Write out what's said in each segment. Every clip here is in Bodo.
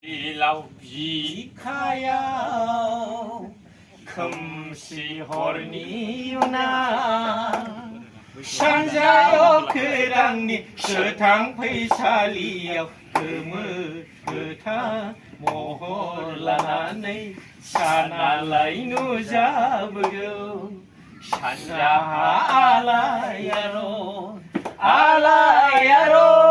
일라우 비카야 금시 호르니우나 산자요 그랑니 서당 회살이요 금을 그타 모홀라나네 산알라이누 잡으려 산자 알라야로 알라야로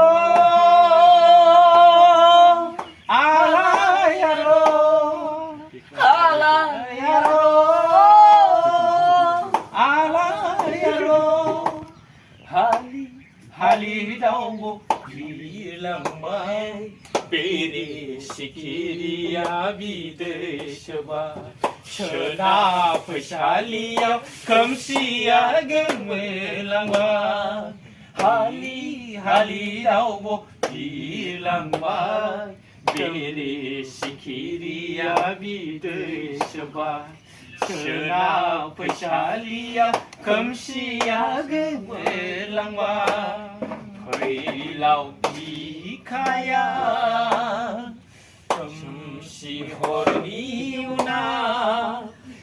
Halidaw bilang may Pinisikiriya bideshba Shana pashaliya kamsiya gemelangwa Halidaw bilang may Pinisikiriya bideshba Shana pashaliya kamsiya gemelangwa Ilaw bikaya Kamsi horniuna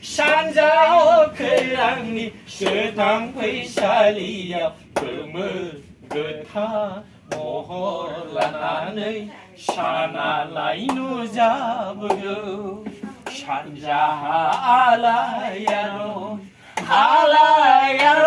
Sanjao kerangni Sedang pesalia Kemegetha Moholanane Sana lainu jabuyo Sanja alayaro Alayaro